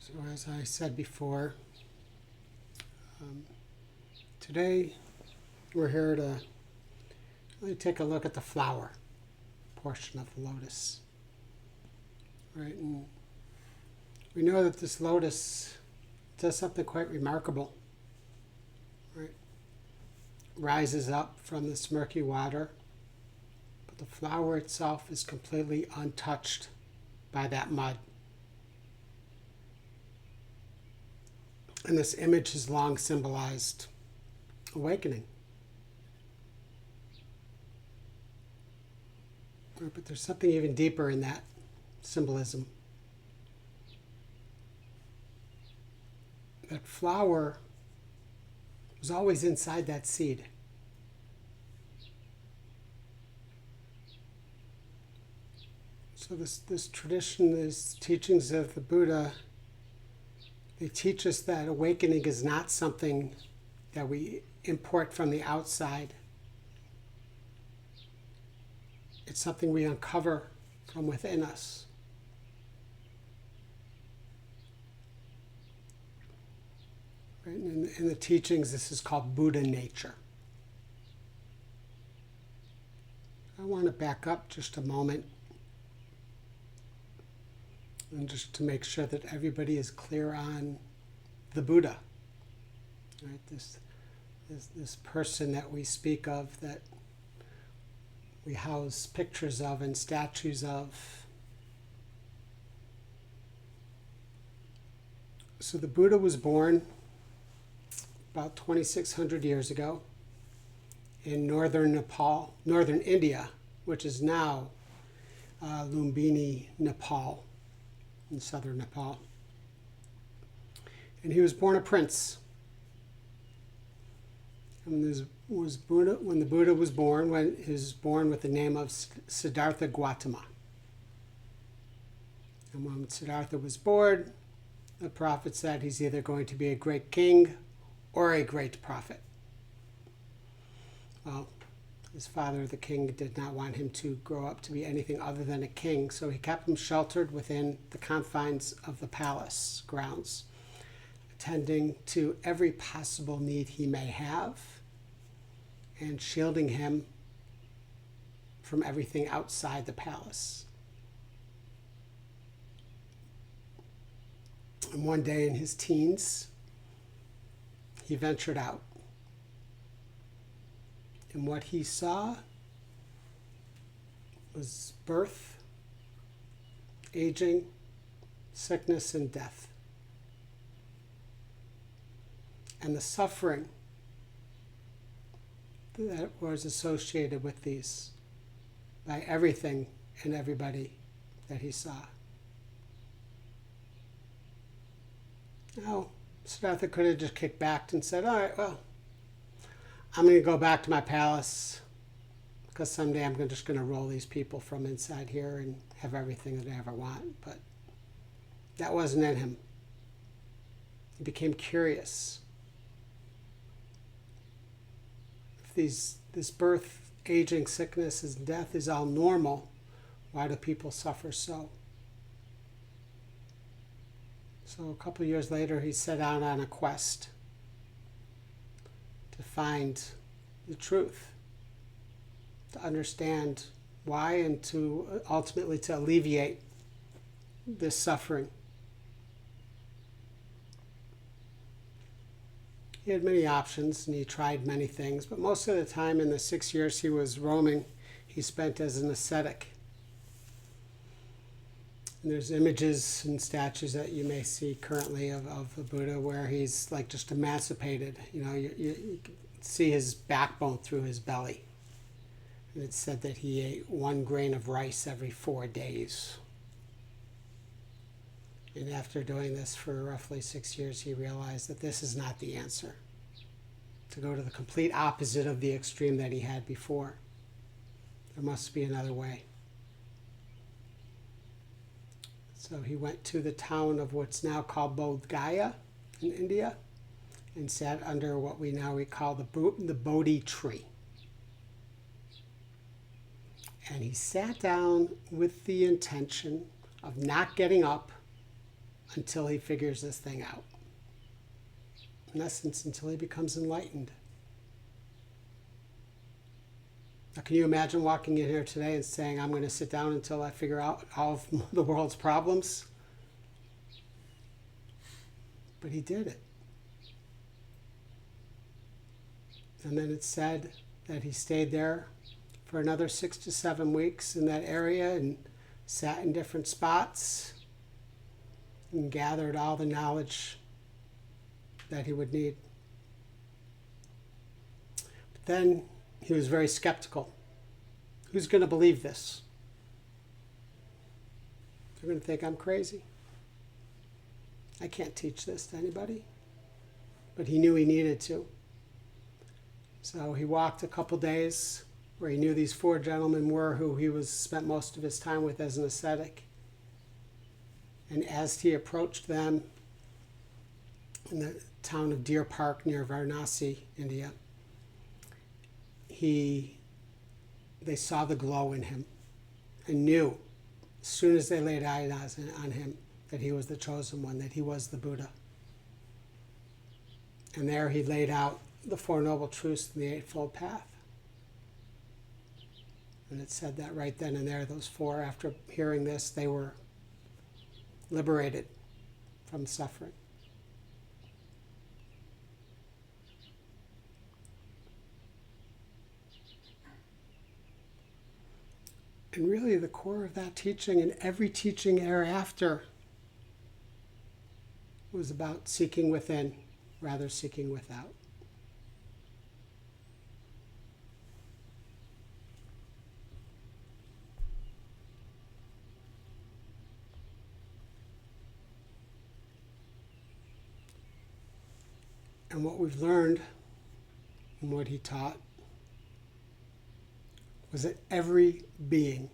So as I said before, today we're here to really take a look at the flower portion of the lotus. Right? And we know that this lotus does something quite remarkable. Right? Rises up from this murky water, but the flower itself is completely untouched by that mud. And this image has long symbolized awakening. But there's something even deeper in that symbolism. That flower was always inside that seed. So this tradition, these teachings of the Buddha, they teach us that awakening is not something that we import from the outside. It's something we uncover from within us. Right? In the teachings, this is called Buddha nature. I want to back up just a moment and just to make sure that everybody is clear on the Buddha. Right? This person that we speak of, that we house pictures of and statues of. So the Buddha was born about 2,600 years ago in northern Nepal, northern India, which is now Lumbini, Nepal, in southern Nepal. And he was born a prince. And this was Buddha, when the Buddha was born, when he was born with the name of Siddhartha Gautama. And when Siddhartha was born, the prophet said he's either going to be a great king or a great prophet. Well, his father, the king, did not want him to grow up to be anything other than a king, so he kept him sheltered within the confines of the palace grounds, attending to every possible need he may have and shielding him from everything outside the palace. And one day in his teens, he ventured out. And what he saw was birth, aging, sickness, and death. And the suffering that was associated with these by everything and everybody that he saw. Now, Siddhartha could have just kicked back and said, all right, well, I'm going to go back to my palace because someday I'm just going to roll these people from inside here and have everything that I ever want. But that wasn't in him. He became curious. If this birth, aging, sickness, and death is all normal, why do people suffer so? So a couple of years later, he set out on a quest to find the truth, to understand why, and to ultimately to alleviate this suffering. He had many options and he tried many things, but most of the time in the 6 years he was roaming, he spent as an ascetic. And there's images and statues that you may see currently of the Buddha where he's like just emancipated. You know, you can see his backbone through his belly. And it's said that he ate 1 grain of rice every 4 days. And after doing this for roughly 6 years, he realized that this is not the answer. To go to the complete opposite of the extreme that he had before. There must be another way. So he went to the town of what's now called Bodh Gaya in India and sat under what we now call the Bodhi tree. And he sat down with the intention of not getting up until he figures this thing out. In essence, until he becomes enlightened. Now, can you imagine walking in here today and saying, I'm going to sit down until I figure out all of the world's problems? But he did it. And then it's said that he stayed there for another 6 to 7 weeks in that area and sat in different spots and gathered all the knowledge that he would need. But then he was very skeptical. Who's going to believe this? They're going to think I'm crazy. I can't teach this to anybody. But he knew he needed to. So he walked a couple days where he knew these 4 gentlemen were who he spent most of his time with as an ascetic. And as he approached them in the town of Deer Park near Varanasi, India, they saw the glow in him and knew as soon as they laid eyes on him that he was the chosen one, that he was the Buddha. And there he laid out the 4 Noble Truths and the Eightfold Path. And it said that right then and there, those 4, after hearing this, they were liberated from suffering. And really the core of that teaching and every teaching thereafter was about seeking within, rather seeking without. And what we've learned and what he taught was that every being,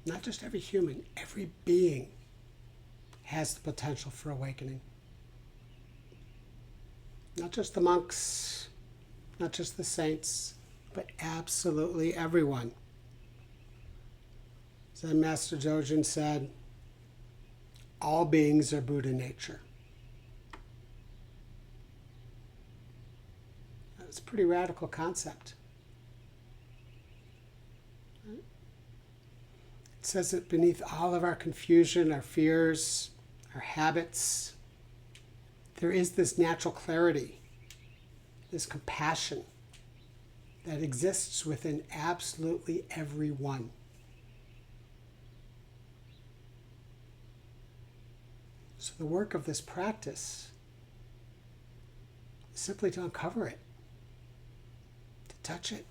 not just every human, every being has the potential for awakening. Not just the monks, not just the saints, but absolutely everyone. Zen Master Jojin said, all beings are Buddha nature. That's a pretty radical concept. It says that beneath all of our confusion, our fears, our habits, there is this natural clarity, this compassion that exists within absolutely everyone. So the work of this practice is simply to uncover it, to touch it.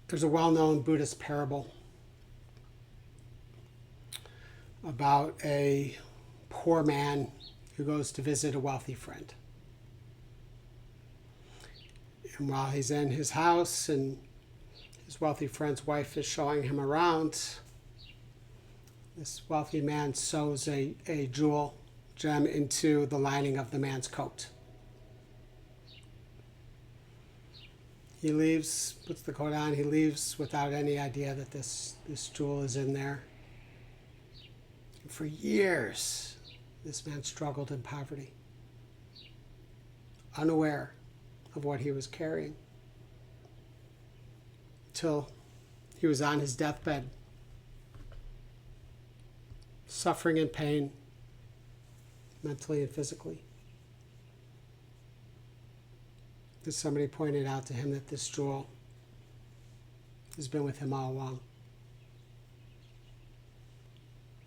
There's a well-known Buddhist parable about a poor man who goes to visit a wealthy friend. And while he's in his house and his wealthy friend's wife is showing him around, this wealthy man sews a gem into the lining of the man's coat. He leaves, puts the coat on, he leaves without any idea that this jewel is in there. And for years, this man struggled in poverty, unaware of what he was carrying, till he was on his deathbed, suffering in pain, mentally and physically. That somebody pointed out to him that this jewel has been with him all along.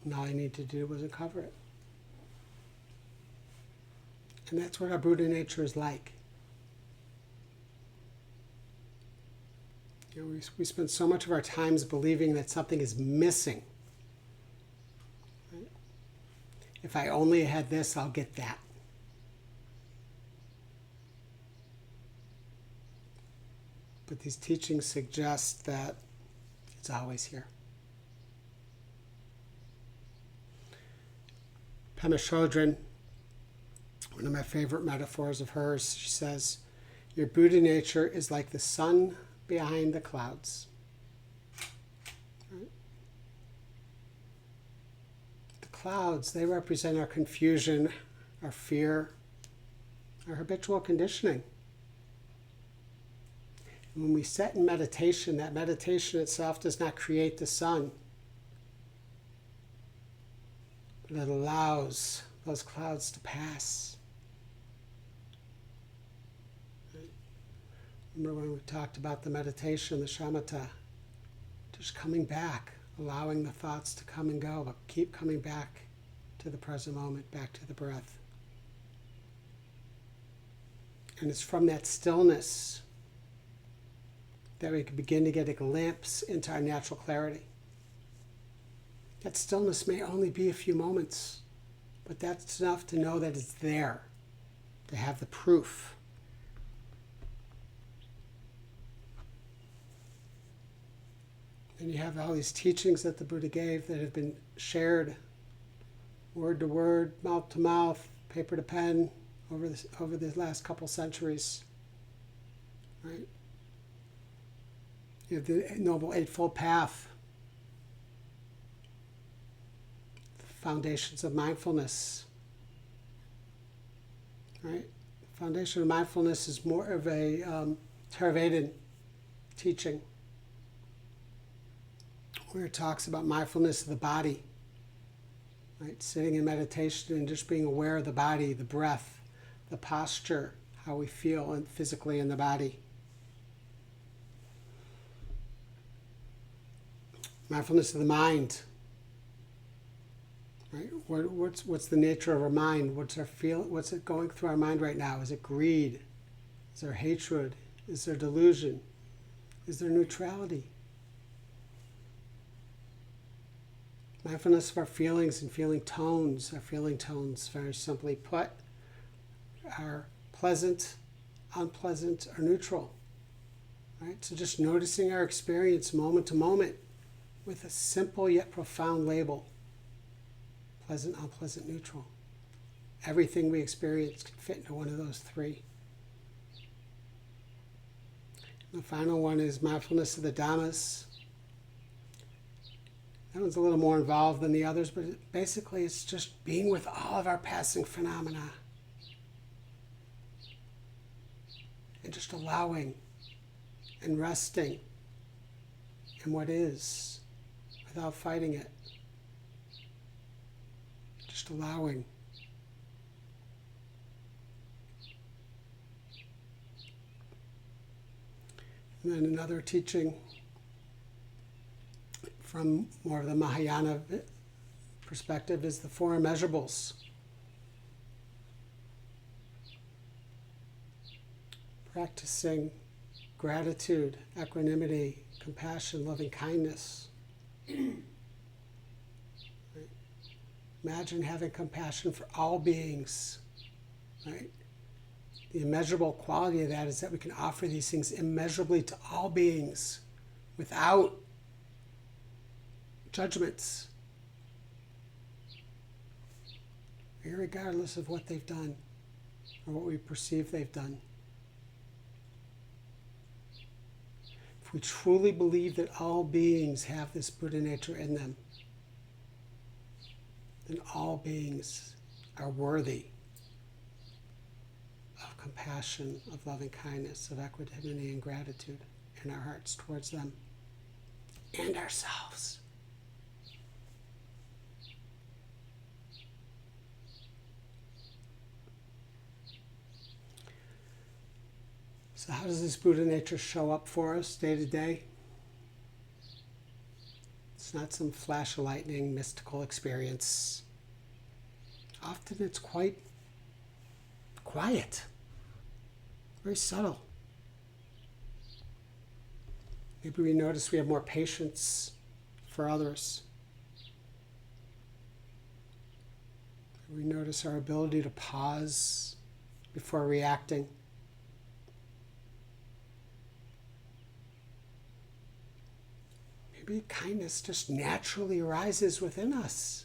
And all he needed to do was uncover it. And that's what our Buddha nature is like. You know, we spend so much of our times believing that something is missing. Right? If I only had this, I'll get that. But these teachings suggest that it's always here. Pema Chodron, one of my favorite metaphors of hers, she says, your Buddha nature is like the sun behind the clouds. Right? clouds, they represent our confusion, our fear, our habitual conditioning. And when we sit in meditation, that meditation itself does not create the sun, but it allows those clouds to pass. Remember when we talked about the meditation, the shamatha, just coming back, allowing the thoughts to come and go, but keep coming back to the present moment, back to the breath. And it's from that stillness that we can begin to get a glimpse into our natural clarity. That stillness may only be a few moments, but that's enough to know that it's there, to have the proof. And you have all these teachings that the Buddha gave that have been shared word to word, mouth to mouth, paper to pen over the last couple centuries. Right? You have the Noble Eightfold Path, the foundations of mindfulness. Right? The foundation of mindfulness is more of a Theravada teaching, where it talks about mindfulness of the body, right? Sitting in meditation and just being aware of the body, the breath, the posture, how we feel and physically in the body. Mindfulness of the mind, right? What's the nature of our mind? What's it going through our mind right now? Is it greed? Is there hatred? Is there delusion? Is there neutrality? Mindfulness of our feelings and feeling tones. Our feeling tones, very simply put, are pleasant, unpleasant, or neutral. Right? So just noticing our experience moment to moment with a simple yet profound label. Pleasant, unpleasant, neutral. Everything we experience can fit into one of those three. And the final one is mindfulness of the Dhammas. That one's a little more involved than the others, but basically it's just being with all of our passing phenomena and just allowing and resting in what is without fighting it. Just allowing. And then another teaching from more of the Mahayana perspective is the four immeasurables. Practicing gratitude, equanimity, compassion, loving kindness. Right? Imagine having compassion for all beings. Right? The immeasurable quality of that is that we can offer these things immeasurably to all beings without judgments, regardless of what they've done or what we perceive they've done. If we truly believe that all beings have this Buddha nature in them, then all beings are worthy of compassion, of loving kindness, of equanimity and gratitude in our hearts towards them and ourselves. So how does this Buddha nature show up for us day to day? It's not some flash of lightning, mystical experience. Often it's quite quiet, very subtle. Maybe we notice we have more patience for others. We notice our ability to pause before reacting. Maybe kindness just naturally arises within us.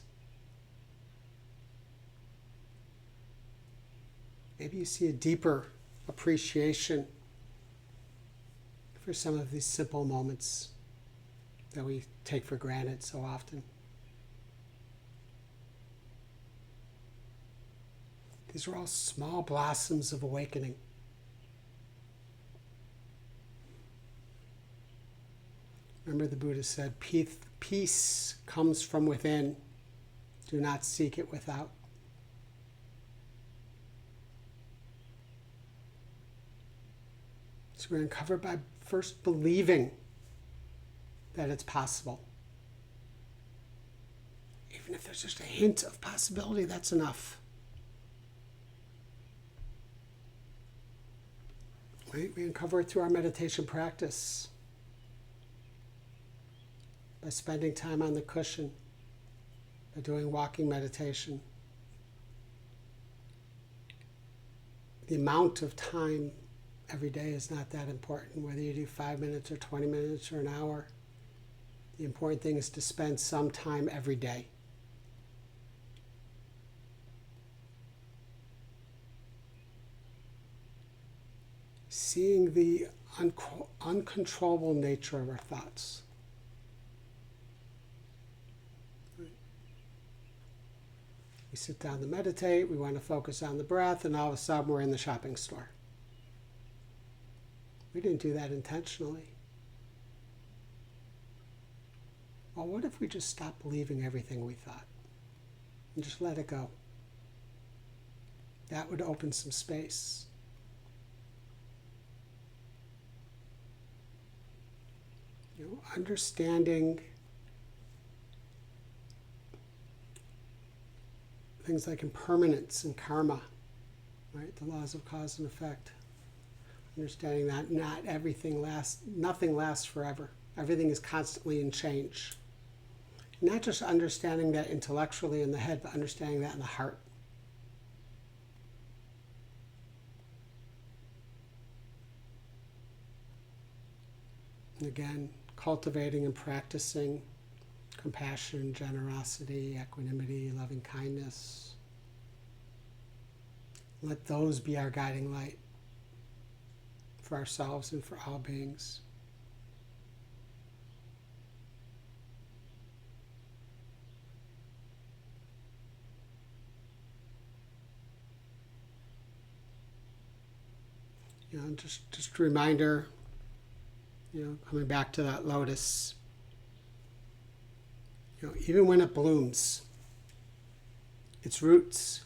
Maybe you see a deeper appreciation for some of these simple moments that we take for granted so often. These are all small blossoms of awakening. Remember, the Buddha said, peace comes from within. Do not seek it without. So we're uncovered by first believing that it's possible. Even if there's just a hint of possibility, that's enough. Right? We uncover it through our meditation practice. By spending time on the cushion, by doing walking meditation. The amount of time every day is not that important, whether you do 5 minutes or 20 minutes or an hour. The important thing is to spend some time every day. Seeing the uncontrollable nature of our thoughts. We sit down to meditate, we want to focus on the breath, and all of a sudden we're in the shopping store. We didn't do that intentionally. Well, what if we just stopped believing everything we thought and just let it go? That would open some space. Understanding things like impermanence and karma, right? The laws of cause and effect. Understanding that not everything lasts, nothing lasts forever. Everything is constantly in change. Not just understanding that intellectually in the head, but understanding that in the heart. And again, cultivating and practicing compassion, generosity, equanimity, loving kindness. Let those be our guiding light for ourselves and for all beings. Just a reminder, coming back to that lotus, even when it blooms, its roots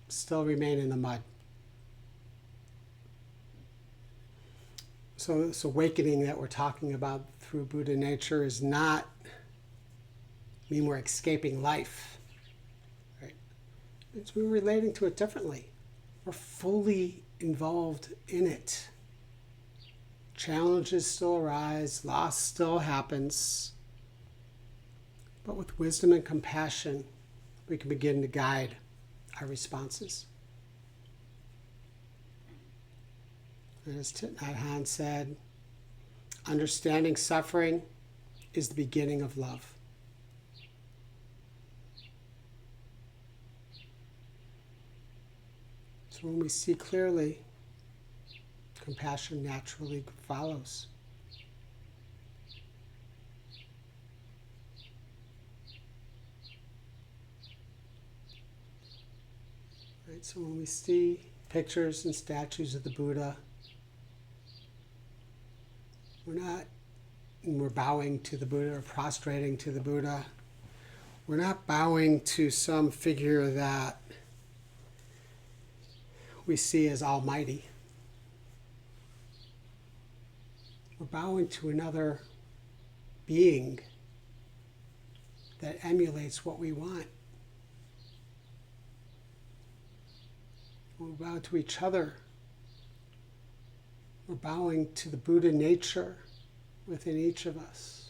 still remain in the mud. So this awakening that we're talking about through Buddha nature is not mean we're escaping life, right? It's we're relating to it differently. We're fully involved in it. Challenges still arise, loss still happens. But with wisdom and compassion, we can begin to guide our responses. And as Thich Nhat Hanh said, understanding suffering is the beginning of love. So when we see clearly, compassion naturally follows. Right, so when we see pictures and statues of the Buddha, we're bowing to the Buddha or prostrating to the Buddha. We're not bowing to some figure that we see as almighty. We're bowing to another being that emulates what we want. We bow to each other. We're bowing to the Buddha nature within each of us.